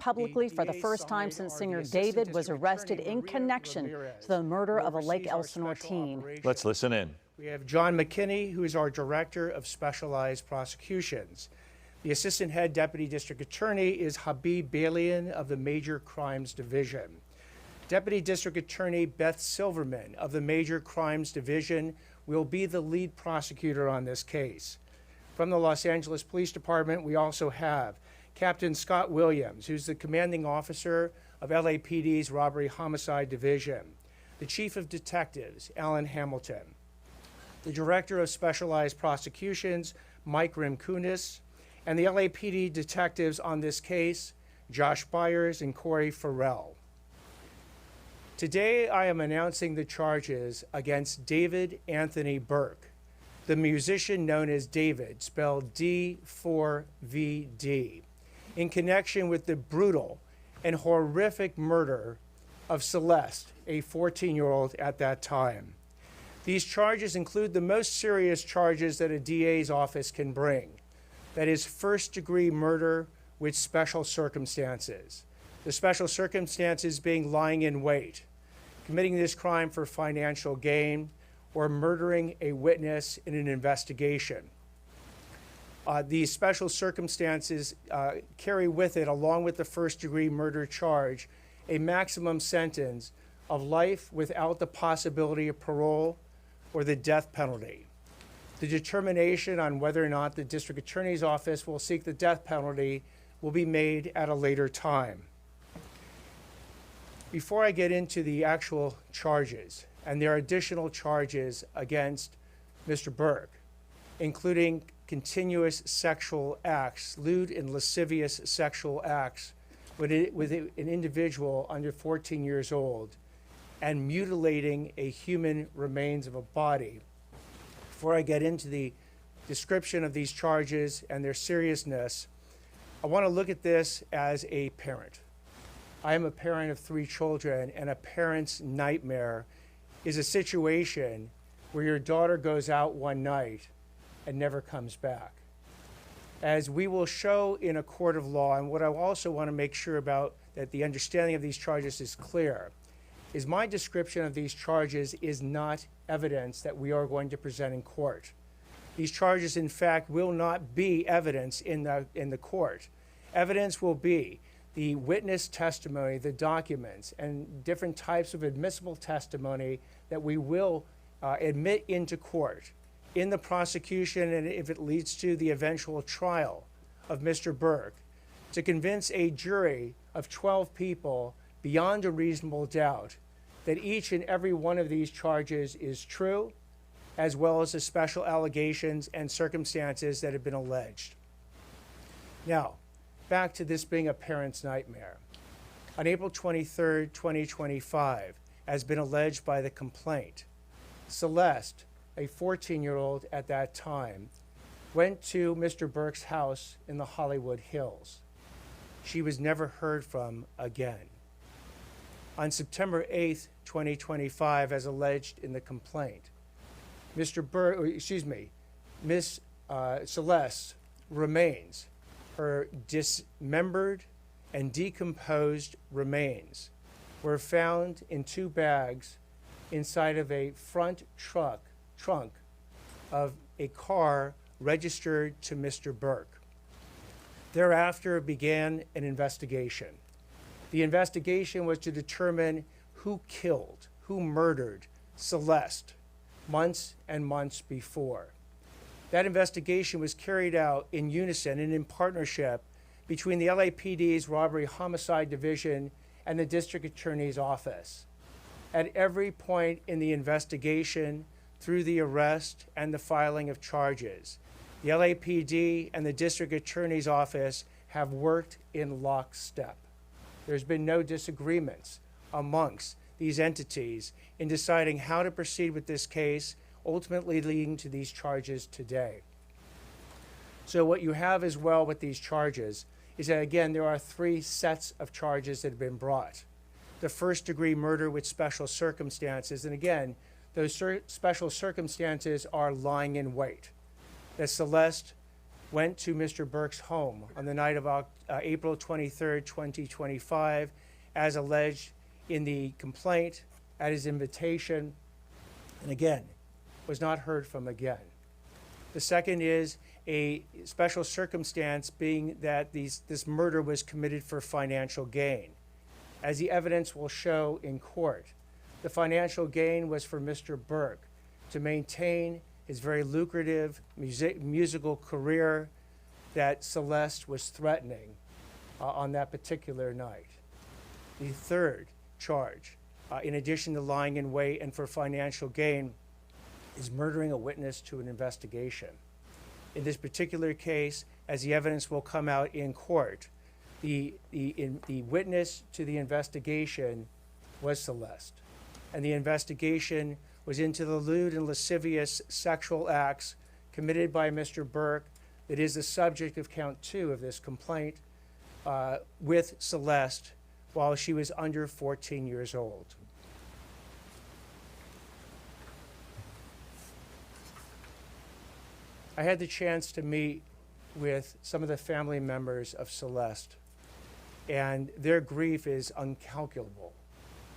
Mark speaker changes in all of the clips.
Speaker 1: publicly for the first time since singer David was arrested in connection to the murder of a Lake Elsinore teen.
Speaker 2: Let's listen in.
Speaker 3: We have John McKinney, who is our Director of Specialized Prosecutions. The Assistant Head Deputy District Attorney is Habib Balian of the Major Crimes Division. Deputy District Attorney Beth Silverman of the Major Crimes Division will be the lead prosecutor on this case. From the Los Angeles Police Department, we also have Captain Scott Williams, who's the commanding officer of LAPD's Robbery Homicide Division, the Chief of Detectives, Alan Hamilton, the Director of Specialized Prosecutions, Mike Rimkunis, and the LAPD detectives on this case, Josh Byers and Corey Farrell. Today, I am announcing the charges against David Anthony Burke, the musician known as David, spelled D4vd, in connection with the brutal and horrific murder of Celeste, a 14-year-old at that time. These charges include the most serious charges that a DA's office can bring. That is first-degree murder with special circumstances. The special circumstances being lying in wait, committing this crime for financial gain, or murdering a witness in an investigation. These special circumstances carry with it, along with the first-degree murder charge, a maximum sentence of life without the possibility of parole or the death penalty. The determination on whether or not the District Attorney's Office will seek the death penalty will be made at a later time. Before I get into the actual charges, and there are additional charges against Mr. Burke, including continuous sexual acts, lewd and lascivious sexual acts with an individual under 14 years old, and mutilating a human remains of a body. Before I get into the description of these charges and their seriousness, I want to look at this as a parent. I am a parent of 3 children, and a parent's nightmare is a situation where your daughter goes out one night and never comes back. As we will show in a court of law, and what I also want to make sure about that the understanding of these charges is clear, is my description of these charges is not evidence that we are going to present in court. These charges, in fact, will not be evidence in the court. Evidence will be the witness testimony, the documents, and different types of admissible testimony that we will admit into court in the prosecution, and if it leads to the eventual trial of Mr. Burke, to convince a jury of 12 people beyond a reasonable doubt that each and every one of these charges is true, as well as the special allegations and circumstances that have been alleged. Now, back to this being a parent's nightmare. On April 23, 2025, as been alleged by the complaint, Celeste, a 14-year-old at that time, went to Mr. Burke's house in the Hollywood Hills. She was never heard from again. On September 8, 2025, as alleged in the complaint, Miss Celeste's remains, her dismembered and decomposed remains, were found in 2 bags inside of a front trunk of a car registered to Mr. Burke. Thereafter began an investigation. The investigation was to determine who killed, who murdered Celeste months and months before. That investigation was carried out in unison and in partnership between the LAPD's Robbery Homicide Division and the District Attorney's Office. At every point in the investigation, through the arrest and the filing of charges, the LAPD and the District Attorney's Office have worked in lockstep. There's been no disagreements amongst these entities in deciding how to proceed with this case, ultimately leading to these charges today. So what you have as well with these charges is that, again, there are 3 sets of charges that have been brought. The first-degree murder with special circumstances, and again, those special circumstances are lying in wait. That Celeste went to Mr. Burke's home on the night of April 23rd, 2025, as alleged in the complaint at his invitation, and again, was not heard from again. The second is a special circumstance being that this murder was committed for financial gain. As the evidence will show in court, the financial gain was for Mr. Burke to maintain his very lucrative musical career that Celeste was threatening on that particular night. The third charge, in addition to lying in wait and for financial gain, is murdering a witness to an investigation. In this particular case, as the evidence will come out in court, the witness to the investigation was Celeste, and the investigation was into the lewd and lascivious sexual acts committed by Mr. Burke that is the subject of count 2 of this complaint with Celeste while she was under 14 years old. I had the chance to meet with some of the family members of Celeste, and their grief is incalculable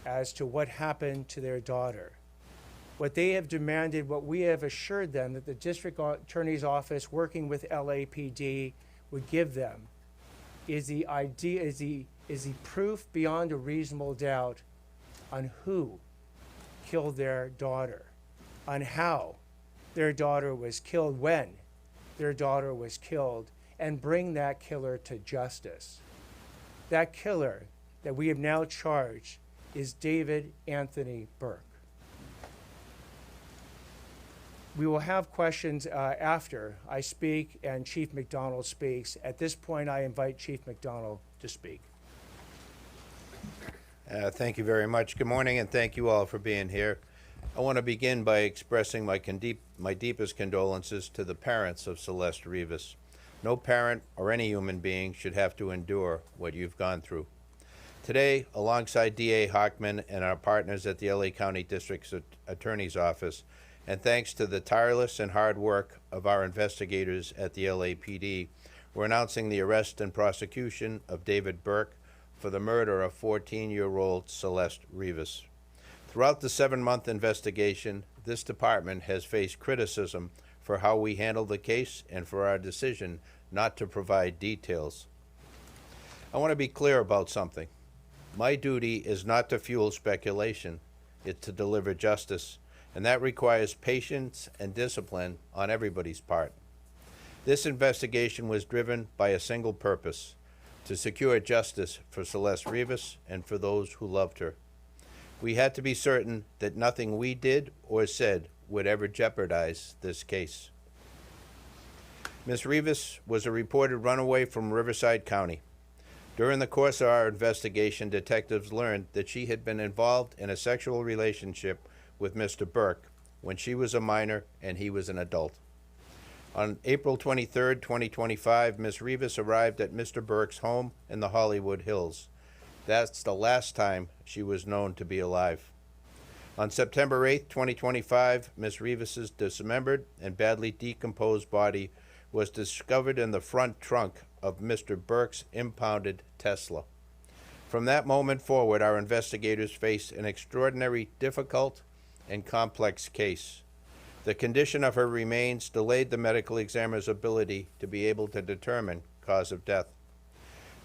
Speaker 3: as to what happened to their daughter. What they have demanded, what we have assured them that the district attorney's office working with LAPD would give them is the proof beyond a reasonable doubt on who killed their daughter, on how their daughter was killed, when their daughter was killed, and bring that killer to justice. That killer that we have now charged is David Anthony Burke. We will have questions after I speak and Chief McDonald speaks. At this point, I invite Chief McDonald to speak.
Speaker 2: Thank you very much. Good morning, and thank you all for being here. I want to begin by expressing my deepest condolences to the parents of Celeste Rivas. No parent or any human being should have to endure what you've gone through. Today, alongside DA Hockman and our partners at the LA County District Attorney's Office, and thanks to the tireless and hard work of our investigators at the LAPD, we're announcing the arrest and prosecution of David Burke for the murder of 14-year-old Celeste Rivas. Throughout the 7-month investigation, this department has faced criticism for how we handled the case and for our decision not to provide details. I want to be clear about something. My duty is not to fuel speculation, it's to deliver justice, and that requires patience and discipline on everybody's part. This investigation was driven by a single purpose: to secure justice for Celeste Rivas and for those who loved her. We had to be certain that nothing we did or said would ever jeopardize this case. Ms. Rivas was a reported runaway from Riverside County. During the course of our investigation, detectives learned that she had been involved in a sexual relationship with Mr. Burke when she was a minor and he was an adult. On April 23, 2025, Ms. Rivas arrived at Mr. Burke's home in the Hollywood Hills. That's the last time she was known to be alive. On September 8, 2025, Ms. Rivas's dismembered and badly decomposed body was discovered in the front trunk of Mr. Burke's impounded Tesla. From that moment forward, our investigators faced an extraordinary, difficult, and complex case. The condition of her remains delayed the medical examiner's ability to be able to determine cause of death.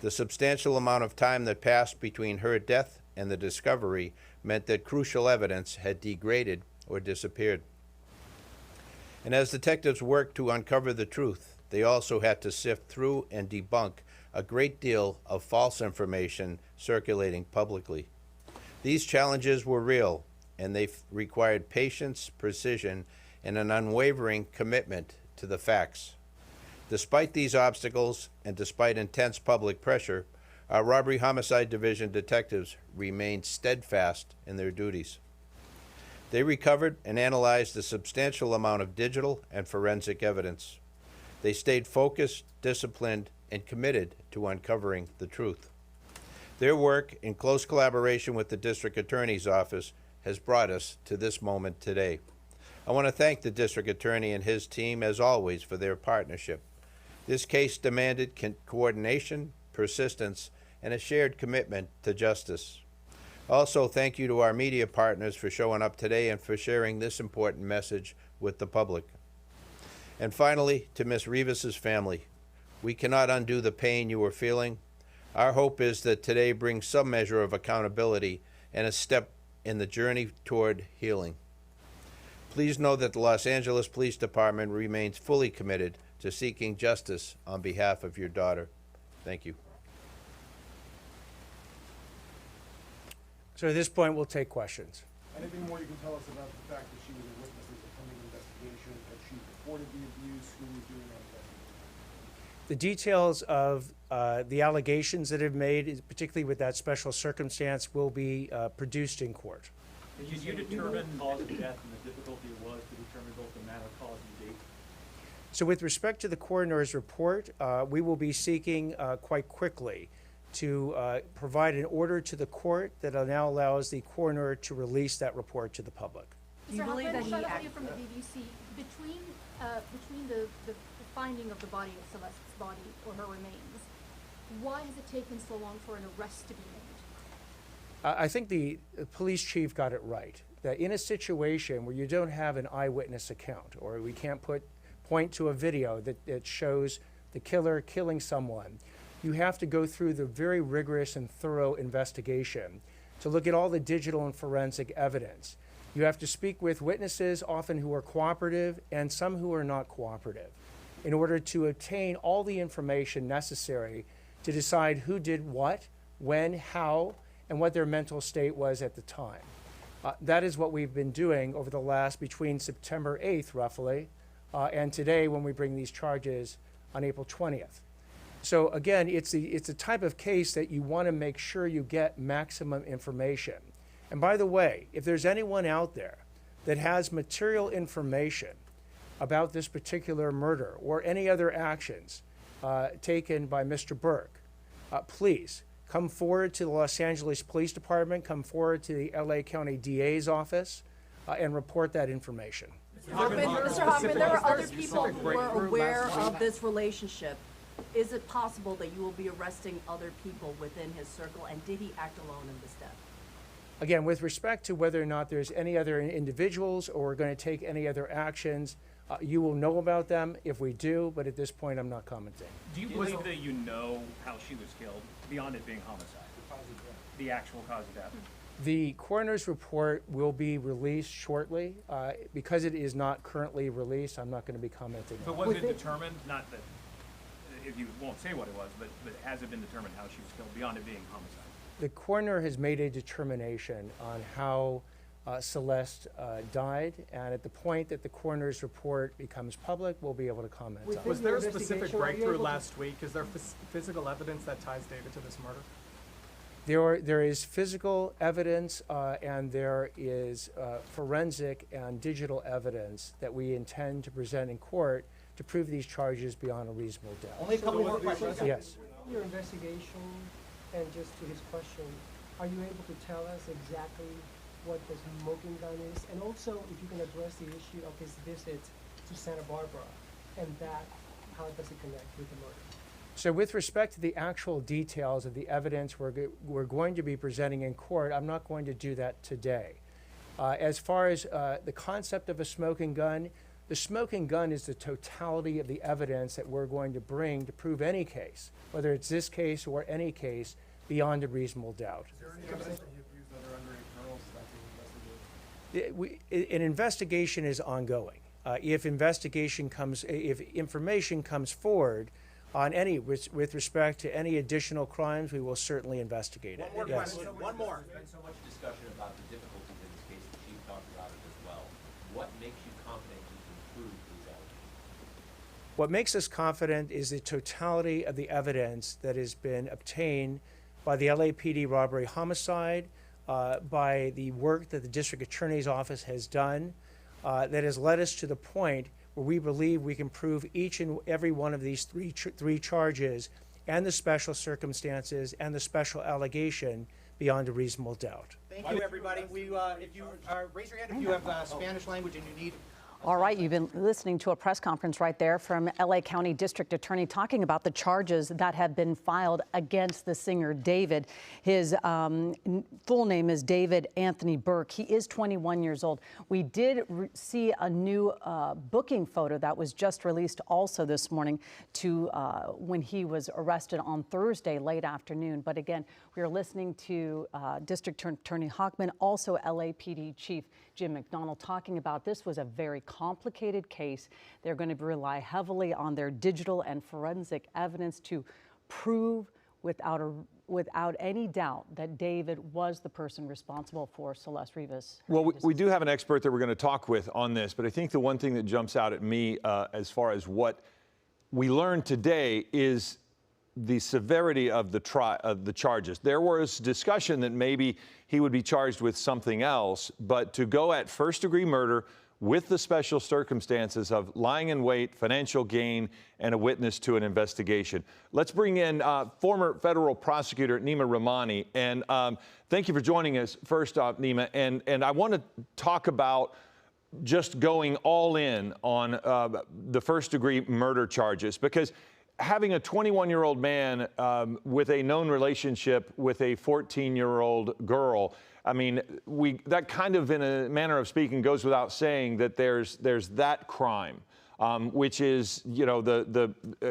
Speaker 2: The substantial amount of time that passed between her death and the discovery meant that crucial evidence had degraded or disappeared. And as detectives worked to uncover the truth, they also had to sift through and debunk a great deal of false information circulating publicly. These challenges were real, and they required patience, precision, and an unwavering commitment to the facts. Despite these obstacles, and despite intense public pressure, our Robbery Homicide Division detectives remained steadfast in their duties. They recovered and analyzed a substantial amount of digital and forensic evidence. They stayed focused, disciplined, and committed to uncovering the truth. Their work, in close collaboration with the District Attorney's Office, has brought us to this moment today. I want to thank the District Attorney and his team, as always, for their partnership. This case demanded coordination, persistence, and a shared commitment to justice. Also, thank you to our media partners for showing up today and for sharing this important message with the public. And finally, to Ms. Rivas's family, we cannot undo the pain you are feeling. Our hope is that today brings some measure of accountability and a step in the journey toward healing. Please know that the Los Angeles Police Department remains fully committed to seeking justice on behalf of your daughter. Thank you.
Speaker 3: So at this point, we'll take questions.
Speaker 4: Anything more you can tell us about the fact that she was a witness in the pending investigation, that she reported the abuse, who was doing that investigation?
Speaker 3: The details of the allegations that have made, particularly with that special circumstance, will be produced in court.
Speaker 5: Did you determine cause of death and the difficulty it was to determine both the manner, cause, and date?
Speaker 3: So with respect to the coroner's report, we will be seeking quite quickly to provide an order to the court that now allows the coroner to release that report to the public.
Speaker 6: Do you believe that he from the BBC, between the finding of the body of Celeste's body or her remains, why has it taken so long for an arrest to be made?
Speaker 3: I think the police chief got it right, that in a situation where you don't have an eyewitness account, or we can't point to a video that shows the killer killing someone, you have to go through the very rigorous and thorough investigation to look at all the digital and forensic evidence. You have to speak with witnesses, often who are cooperative, and some who are not cooperative, in order to obtain all the information necessary to decide who did what, when, how, and what their mental state was at the time. That is what we've been doing over the last, between September 8th, roughly, and today when we bring these charges on April 20th. So again, it's a type of case that you want to make sure you get maximum information. And by the way, if there's anyone out there that has material information about this particular murder or any other actions taken by Mr. Burke, please come forward to the Los Angeles Police Department, come forward to the LA County DA's office, and report that information.
Speaker 7: Mr. Hoffman, there are other people who are aware of this relationship. Is it possible that you will be arresting other people within his circle, and did he act alone in this death?
Speaker 3: Again, with respect to whether or not there's any other individuals or we're going to take any other actions, you will know about them if we do, but at this point I'm not commenting.
Speaker 5: Do you believe that you know how she was killed, beyond it being homicide? The actual cause of death?
Speaker 3: The coroner's report will be released shortly. Because it is not currently released, I'm not going to be commenting
Speaker 5: But
Speaker 3: on it.
Speaker 5: was it determined, not that, if you won't say what it was, but has it been determined how she was killed, beyond it being homicide?
Speaker 3: The coroner has made a determination on how Celeste died, and at the point that the coroner's report becomes public, we'll be able to comment on it.
Speaker 8: Was there a specific breakthrough last week? Is there physical evidence that ties David to this murder?
Speaker 3: There is physical evidence and there is forensic and digital evidence that we intend to present in court to prove these charges beyond a reasonable doubt.
Speaker 9: Only a couple more questions.
Speaker 3: Yes.
Speaker 10: Your investigation, and just to his question, are you able to tell us exactly what the smoking gun is? And also, if you can address the issue of his visit to Santa Barbara, and that, how does it connect with the murder?
Speaker 3: So with respect to the actual details of the evidence we're going to be presenting in court, I'm not going to do that today. As far as the concept of a smoking gun, the smoking gun is the totality of the evidence that we're going to bring to prove any case, whether it's this case or any case, beyond a reasonable doubt.
Speaker 4: Is there any evidence that he abused other underage girls that being investigated?
Speaker 3: An investigation is ongoing. If information comes forward on any, with respect to any additional crimes, we will certainly investigate it.
Speaker 9: One more
Speaker 3: Yes.
Speaker 9: question. One more.
Speaker 11: There's been so much discussion about the difficulties in this case. The chief talked about it as well. What makes you confident you can prove these allegations?
Speaker 3: What makes us confident is the totality of the evidence that has been obtained by the LAPD robbery homicide, by the work that the district attorney's office has done, that has led us to the point where we believe we can prove each and every one of these three charges and the special circumstances and the special allegation beyond a reasonable doubt.
Speaker 9: Thank you, everybody. If you raise your hand if you have Spanish language and you need
Speaker 1: All right, you've been listening to a press conference right there from LA County District Attorney talking about the charges that have been filed against the singer David. His full name is David Anthony Burke. He is 21 years old. We did see a new booking photo that was just released also this morning to when he was arrested on Thursday late afternoon. But again, we are listening to District Attorney Hochman, also LAPD Chief Jim McDonald, talking about this was a very complicated case. They're going to rely heavily on their digital and forensic evidence to prove without any doubt that David was the person responsible for Celeste Rivas.
Speaker 9: Well, we do have an expert that we're going to talk with on this, but I think the one thing that jumps out at me as far as what we learned today is the severity of the charges. There was discussion that maybe he would be charged with something else, but to go at first-degree murder with the special circumstances of lying in wait, financial gain, and a witness to an investigation. Let's bring in former federal prosecutor Nima Rahmani. And thank you for joining us, first off, Nima. And I want to talk about just going all in on the first-degree murder charges, because having a 21-year-old man with a known relationship with a 14-year-old girl, I mean, that kind of, in a manner of speaking, goes without saying that there's that crime, which is, you know,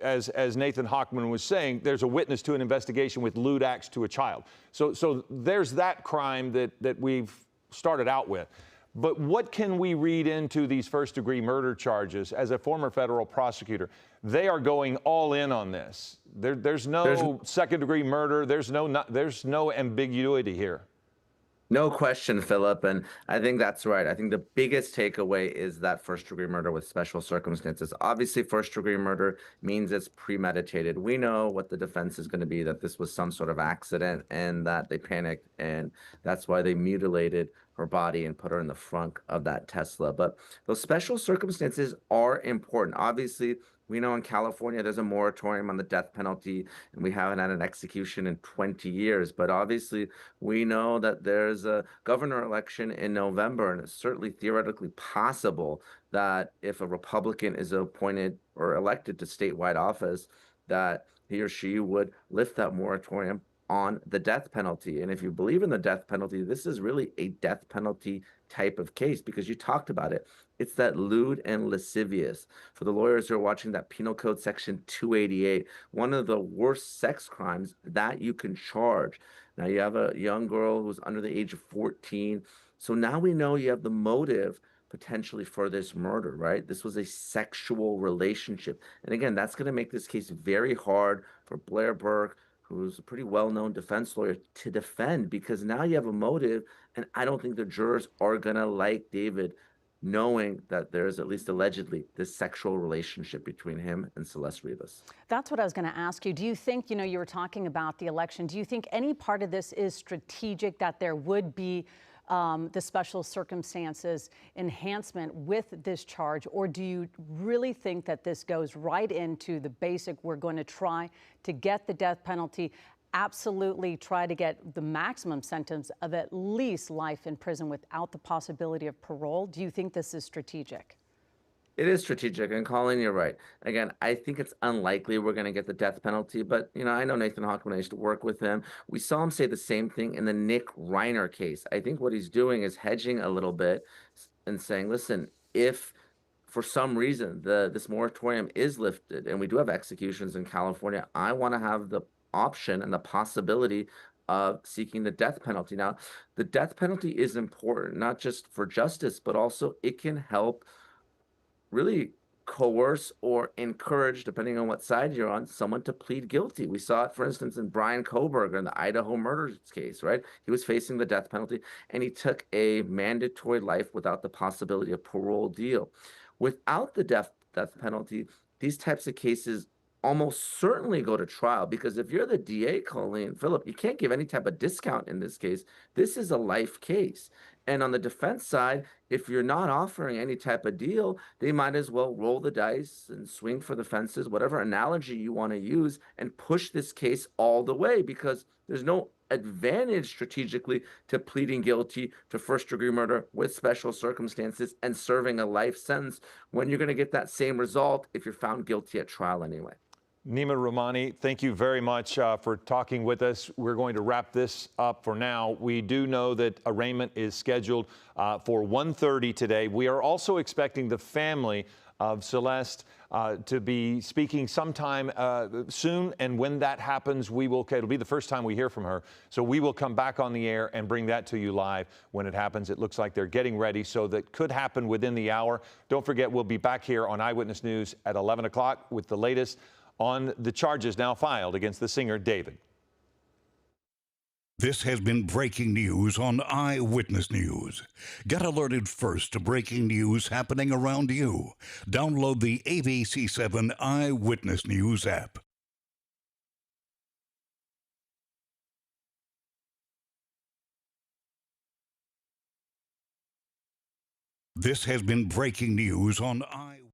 Speaker 9: as Nathan Hochman was saying, there's a witness to an investigation with lewd acts to a child. So there's that crime that we've started out with. But what can we read into these first-degree murder charges as a former federal prosecutor? They are going all in on this. There's no second-degree murder. There's no ambiguity here.
Speaker 12: No question, Philip, and I think that's right. I think the biggest takeaway is that first-degree murder with special circumstances. Obviously, first-degree murder means it's premeditated. We know what the defense is going to be, that this was some sort of accident and that they panicked, and that's why they mutilated her body and put her in the front of that Tesla. But those special circumstances are important. Obviously, we know in California there's a moratorium on the death penalty, and we haven't had an execution in 20 years. But obviously, we know that there's a governor election in November, and it's certainly theoretically possible that if a Republican is appointed or elected to statewide office, that he or she would lift that moratorium on the death penalty. And if you believe in the death penalty, this is really a death penalty type of case, because you talked about it. It's that lewd and lascivious. For the lawyers who are watching, that Penal Code Section 288, one of the worst sex crimes that you can charge. Now, you have a young girl who's under the age of 14. So now we know you have the motive potentially for this murder, right? This was a sexual relationship. And again, that's going to make this case very hard for Blair Burke, who's a pretty well-known defense lawyer, to defend, because now you have a motive, and I don't think the jurors are going to like David knowing that there's, at least allegedly, this sexual relationship between him and Celeste Rivas.
Speaker 1: That's what I was going to ask you. Do you think, you know, you were talking about the election, do you think any part of this is strategic, that there would be the special circumstances enhancement with this charge, or do you really think that this goes right into the basic, we're going to try to get the death penalty, absolutely try to get the maximum sentence of at least life in prison without the possibility of parole? Do you think this is strategic?
Speaker 12: It is strategic, and Colleen, you're right. Again, I think it's unlikely we're going to get the death penalty, but, you know, I know Nathan Hochman. I used to work with him. We saw him say the same thing in the Nick Reiner case. I think what he's doing is hedging a little bit and saying, listen, if for some reason this moratorium is lifted and we do have executions in California, I want to have the option and the possibility of seeking the death penalty. Now, the death penalty is important, not just for justice, but also it can help really coerce or encourage, depending on what side you're on, someone to plead guilty. We saw it, for instance, in Brian Koberger in the Idaho murder case, right? He was facing the death penalty, and he took a mandatory life without the possibility of parole deal. Without the death penalty, these types of cases almost certainly go to trial, because if you're the DA, Colleen, Philip, you can't give any type of discount in this case. This is a life case. And on the defense side, if you're not offering any type of deal, they might as well roll the dice and swing for the fences, whatever analogy you want to use, and push this case all the way, because there's no advantage strategically to pleading guilty to first-degree murder with special circumstances and serving a life sentence when you're going to get that same result if you're found guilty at trial anyway.
Speaker 9: Nima Rahmani, thank you very much for talking with us. We're going to wrap this up for now. We do know that arraignment is scheduled for 1:30 today. We are also expecting the family of Celeste to be speaking sometime soon, and when that happens, it'll be the first time we hear from her. So we will come back on the air and bring that to you live when it happens. It looks like they're getting ready, so that could happen within the hour. Don't forget, we'll be back here on Eyewitness News at 11 o'clock with the latest on the charges now filed against the singer David.
Speaker 13: This has been breaking news on Eyewitness News. Get alerted first to breaking news happening around you. Download the ABC7 Eyewitness News app. This has been breaking news on Eyewitness.